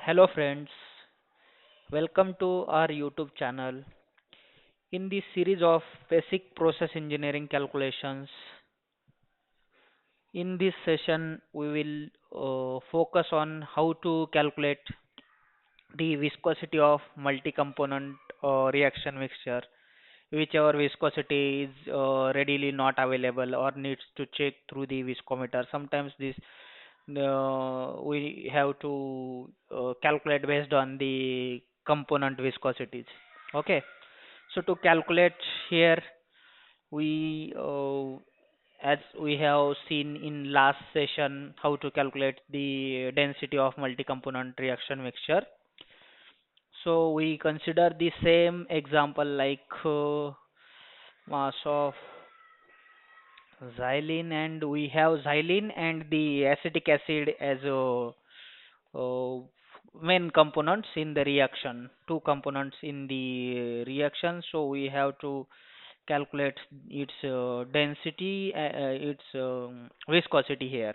Hello friends, welcome to our YouTube channel. In this series of basic process engineering calculations, in this session we will focus on how to calculate the viscosity of multi-component reaction mixture, whichever viscosity is readily not available or needs to check through the viscometer. Sometimes this we have to calculate based on the component viscosities. Okay, so to calculate here, we as we have seen in last session how to calculate the density of multi-component reaction mixture. So we consider the same example like mass of xylene, and we have xylene and the acetic acid as uh, main components in the reaction, two components in the reaction. So we have to calculate its density, its viscosity here.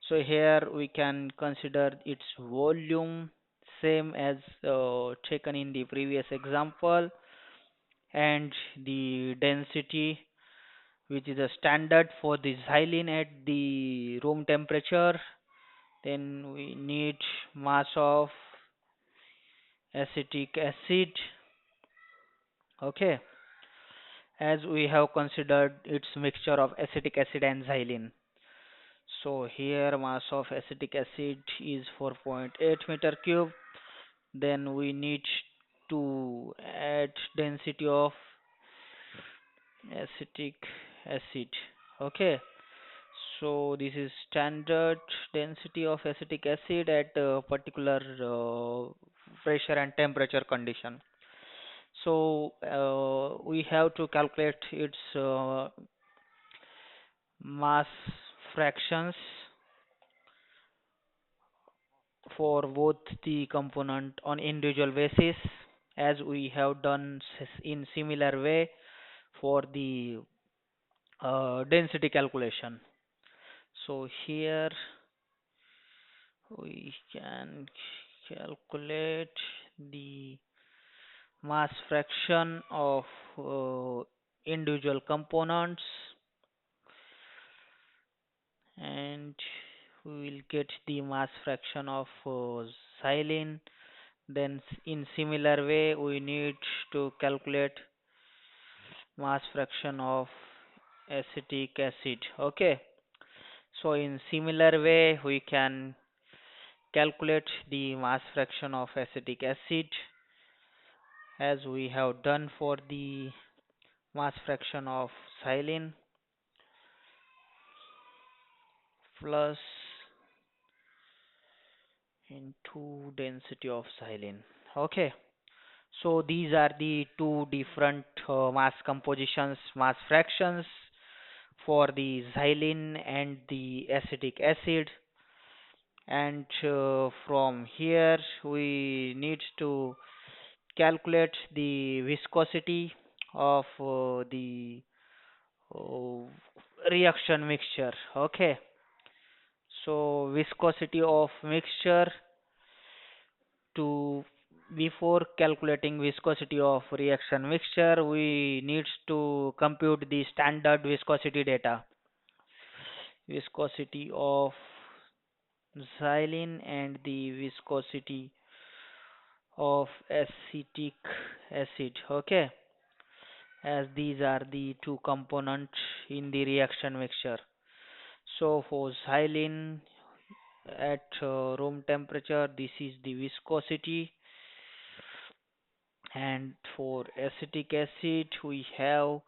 So here we can consider its volume, same as taken in the previous example, and the density, which is a standard for the xylene at the room temperature. Then we need mass of acetic acid. Okay, as we have considered its mixture of acetic acid and xylene. So here mass of acetic acid is 4.8 meter cube. Then we need to add density of acetic acid. Okay, so this is standard density of acetic acid at a particular pressure and temperature condition. So we have to calculate its mass fractions for both the component on individual basis, as we have done in similar way for the density calculation. So here we can calculate the mass fraction of individual components, and we will get the mass fraction of xylene. Then in similar way we need to calculate mass fraction of acetic acid. Okay, so in similar way we can calculate the mass fraction of acetic acid as we have done for the mass fraction of xylene, plus into density of xylene. Okay, so these are the two different mass compositions, mass fractions for the xylene and the acetic acid. And from here we need to calculate the viscosity of the uh, reaction mixture. Okay, so viscosity of mixture, to before calculating viscosity of reaction mixture we need to compute the standard viscosity data, viscosity of xylene and the viscosity of acetic acid. Okay, as these are the two components in the reaction mixture. So for xylene at room temperature, this is the viscosity, and for acetic acid we have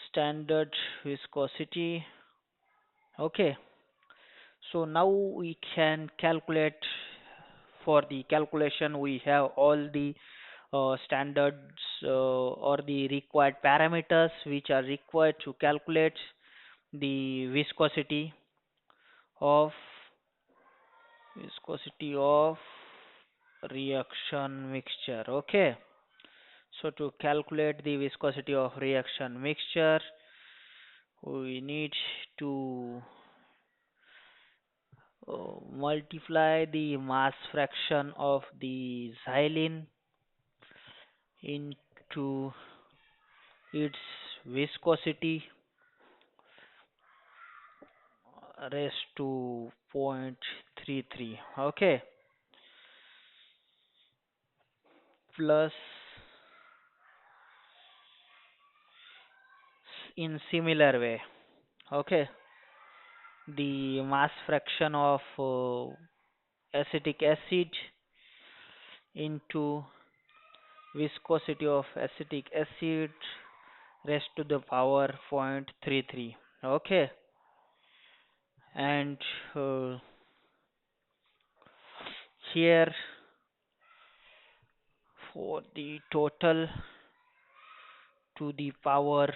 standard viscosity. Okay, so now we can calculate. For the calculation we have all the standards or the required parameters which are required to calculate the of viscosity of reaction mixture. Okay, so to calculate the viscosity of reaction mixture we need to multiply the mass fraction of the xylene into its viscosity raised to 0.33. Okay, plus in similar way. Okay, the mass fraction of acetic acid into viscosity of acetic acid raised to the power 0.33. Okay, and uh, here for the total to the power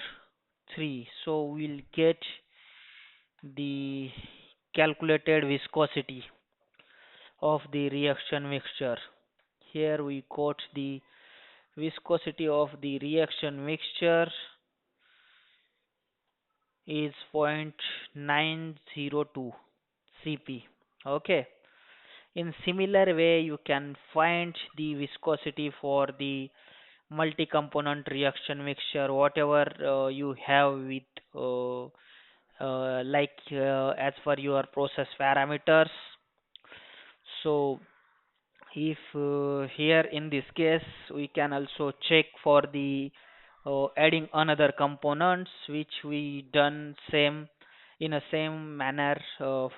3, so we'll get the calculated viscosity of the reaction mixture. Here we got the viscosity of the reaction mixture is 0.902 cp. Okay, in similar way you can find the viscosity for the multi-component reaction mixture whatever you have with as per your process parameters. So if here in this case we can also check for the adding another components which we done same in a same manner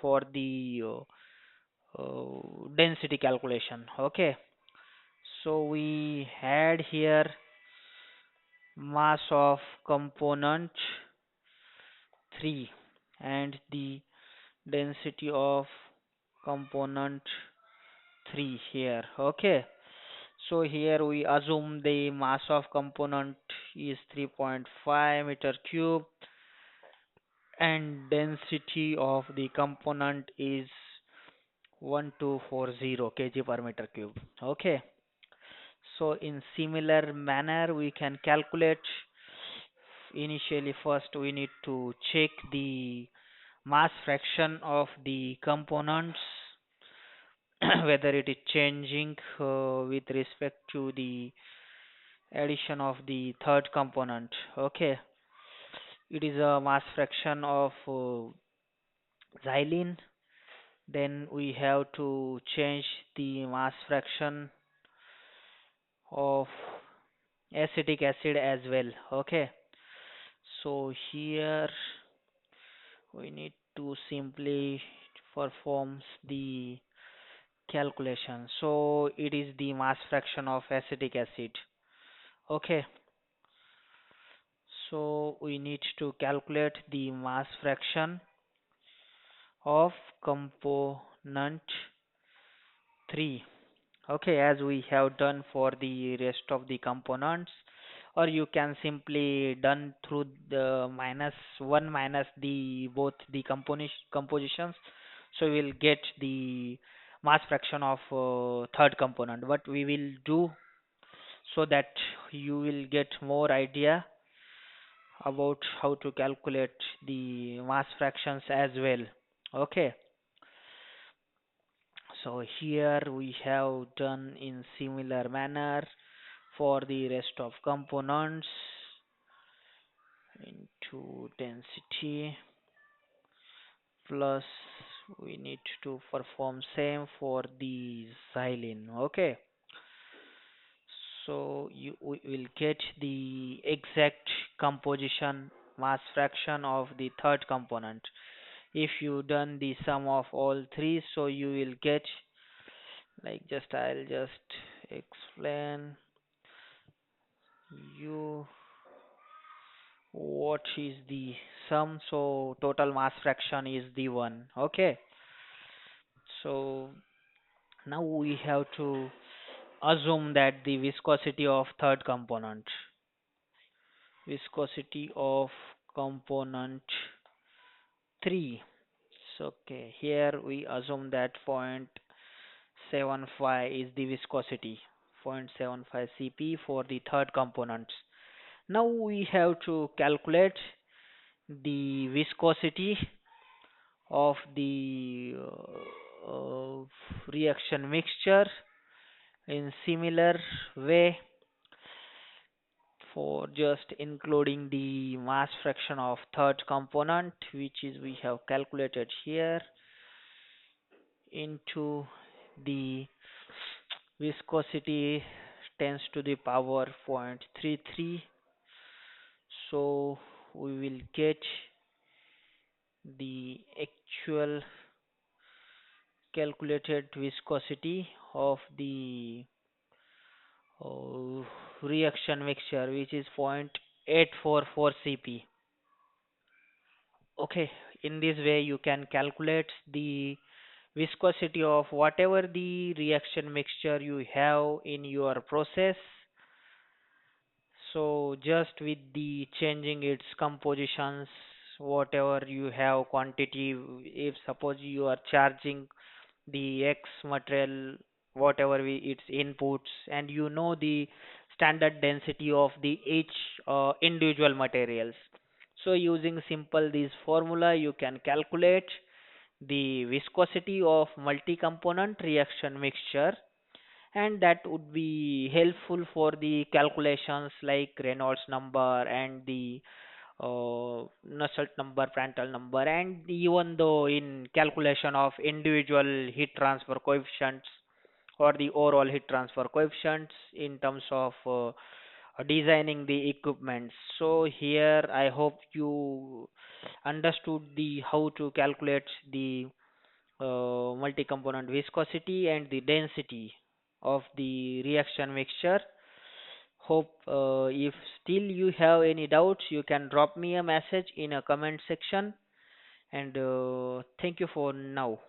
for the density calculation. Okay, so we had here mass of component 3 and the density of component 3 here. Okay, so here we assume the mass of component is 3.5 meter cube and density of the component is 1240 kg per meter cube. Okay, so in similar manner we can calculate. Initially first we need to check the mass fraction of the components whether it is changing with respect to the addition of the third component. Okay, it is a mass fraction of xylene. Then we have to change the mass fraction of acetic acid as well. Okay, so here we need to simply perform the calculation. So it is the mass fraction of acetic acid. Okay, so we need to calculate the mass fraction of component 3. Okay, as we have done for the rest of the components, or you can simply done through the minus 1 minus the both the compositions. So we'll get the mass fraction of third component. What we will do so that you will get more idea about how to calculate the mass fractions as well. Okay, so here we have done in similar manner for the rest of components into density plus we need to perform same for the xylene. Okay, so you we will get the exact composition mass fraction of the third component. If you done the sum of all three, so you will get like just I'll just explain you what is the sum. So total mass fraction is the one. Okay, so now we have to assume that the viscosity of third component, viscosity of component 3. So okay, here we assume that 0.75 is the viscosity, 0.75 cp for the third component. Now we have to calculate the viscosity of the uh, reaction mixture in similar way for just including the mass fraction of third component, which is we have calculated here, into the viscosity tends to the power 0.33. So we will get the actual calculated viscosity of the reaction mixture, which is 0.844 cp. Okay, in this way you can calculate the viscosity of whatever the reaction mixture you have in your process. So just with the changing its compositions, whatever you have quantity, if suppose you are charging the X material, whatever its inputs, and you know the standard density of the each individual materials. So using simple this formula, you can calculate the viscosity of multi-component reaction mixture, and that would be helpful for the calculations like Reynolds number and the Nusselt number, Prandtl number, and even though in calculation of individual heat transfer coefficients or the overall heat transfer coefficients in terms of designing the equipment. So here I hope you understood the how to calculate the multi-component viscosity and the density of the reaction mixture. Hope if still you have any doubts, you can drop me a message in a comment section. And thank you for now.